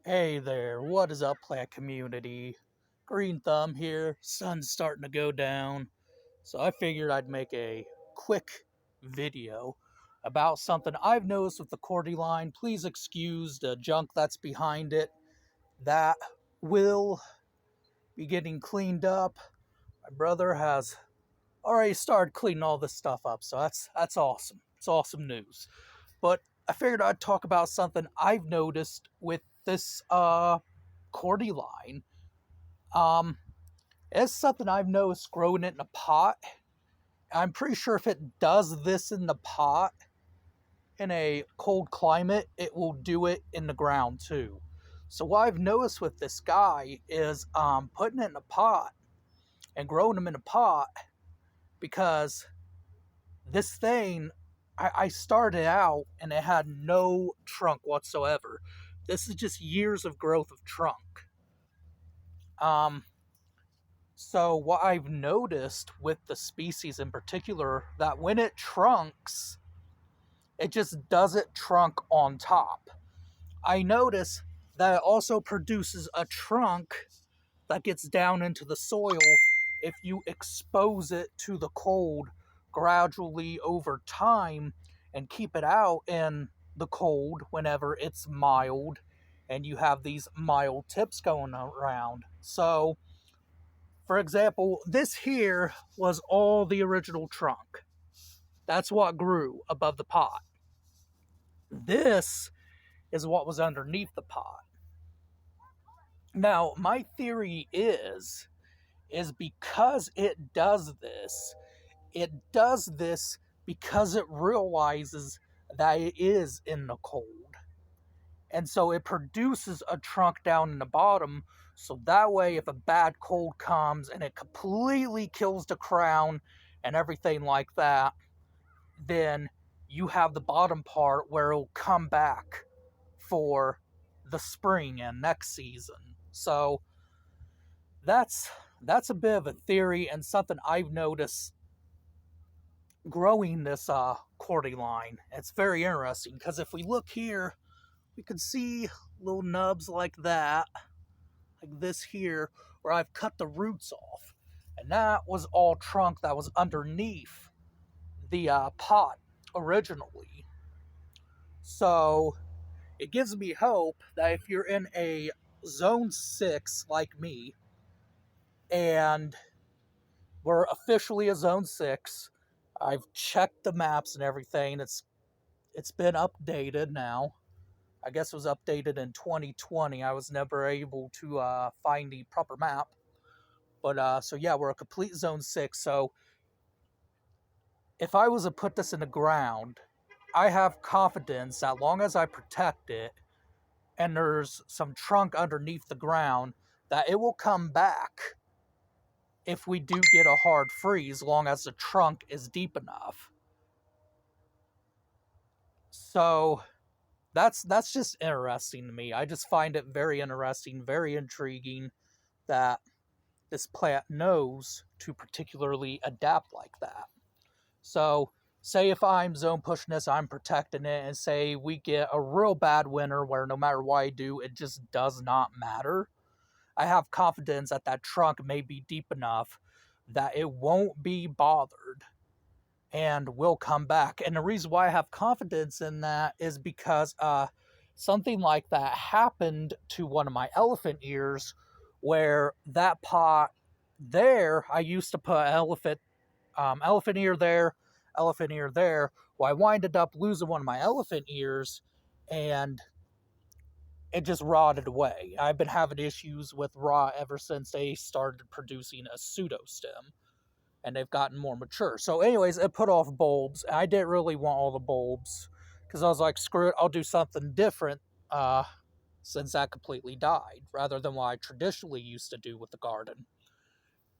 Hey there, what is up, plant community? Green Thumb here, sun's starting to go down, so I figured I'd make a quick video about something I've noticed with the Cordyline. Please excuse the junk that's behind it. That will be getting cleaned up. My brother has already started cleaning all this stuff up, so that's awesome. It's awesome news. But I figured I'd talk about something I've noticed with this Cordyline. Um, it's something I've noticed growing it in a pot. I'm pretty sure if it does this in the pot in a cold climate, it will do it in the ground too. So what I've noticed with this guy is putting it in a pot and growing them in a pot, because this thing, I started out and it had no trunk whatsoever. This is just years of growth of trunk. Um, So what I've noticed with the species in particular, that when it trunks, it just doesn't trunk on top. I notice that it also produces a trunk that gets down into the soil if you expose it to the cold gradually over time and keep it out in the cold whenever it's mild and you have these mild tips going around. So for example, this here was all the original trunk. That's what grew above the pot. This is what was underneath the pot. Now, my theory is because it does this because it realizes that it is in the cold. And so it produces a trunk down in the bottom, so that way if a bad cold comes and it completely kills the crown and everything like that, then you have the bottom part where it'll come back for the spring and next season. So that's a bit of a theory and something I've noticed growing this Cordyline. It's very interesting because if we look here, we can see little nubs like that, like this here, where I've cut the roots off. And that was all trunk that was underneath the pot originally. So it gives me hope that if you're in a zone 6 like me, and we're officially a zone 6, I've checked the maps and everything. It's been updated now. I guess it was updated in 2020. I was never able to find the proper map. But so yeah, we're a complete zone 6. So if I was to put this in the ground, I have confidence that long as I protect it and there's some trunk underneath the ground, that it will come back if we do get a hard freeze, long as the trunk is deep enough. So that's just interesting to me. I just find it very interesting, very intriguing that this plant knows to particularly adapt like that. So say if I'm zone pushing this, I'm protecting it, and say we get a real bad winter where no matter what I do, it just does not matter. I have confidence that that trunk may be deep enough that it won't be bothered and will come back. And the reason why I have confidence in that is because something like that happened to one of my elephant ears, where that pot there, I used to put elephant ear there, elephant ear there. Well, I winded up losing one of my elephant ears, and it just rotted away. I've been having issues with rot ever since they started producing a pseudostem, and they've gotten more mature. So anyways, it put off bulbs. I didn't really want all the bulbs, because I was like, screw it, I'll do something different, since that completely died, rather than what I traditionally used to do with the garden.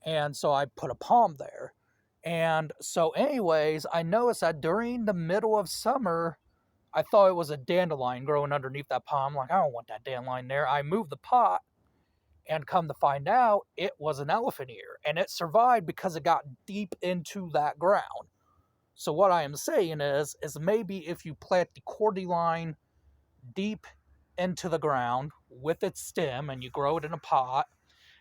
And so I put a palm there. And so anyways, I noticed that during the middle of summer, I thought it was a dandelion growing underneath that palm. I'm like, I don't want that dandelion there. I moved the pot, and come to find out, it was an elephant ear. And it survived because it got deep into that ground. So what I am saying is maybe if you plant the Cordyline deep into the ground with its stem, and you grow it in a pot,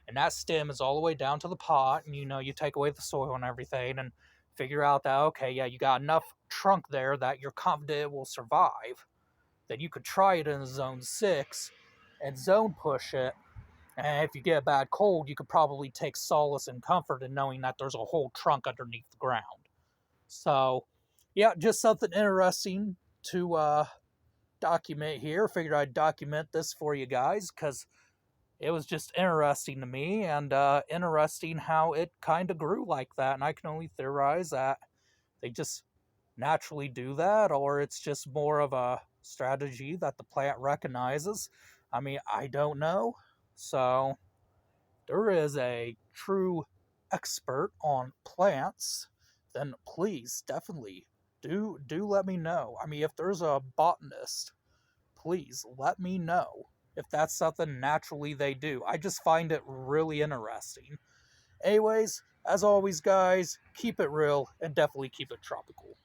and that stem is all the way down to the pot, and you take away the soil and everything, and figure out that, okay, yeah, you got enough trunk there that you're confident it will survive, then you could try it in zone 6 and zone push it. And if you get a bad cold, you could probably take solace and comfort in knowing that there's a whole trunk underneath the ground. So, yeah, just something interesting to document here. Figured I'd document this for you guys because it was just interesting to me, and interesting how it kind of grew like that. And I can only theorize that they just naturally do that, or it's just more of a strategy that the plant recognizes. I mean, I don't know. So, there is a true expert on plants, then please definitely do let me know. I mean, if there's a botanist, please let me know if that's something naturally they do. I just find it really interesting. Anyways, as always, guys, keep it real and definitely keep it tropical.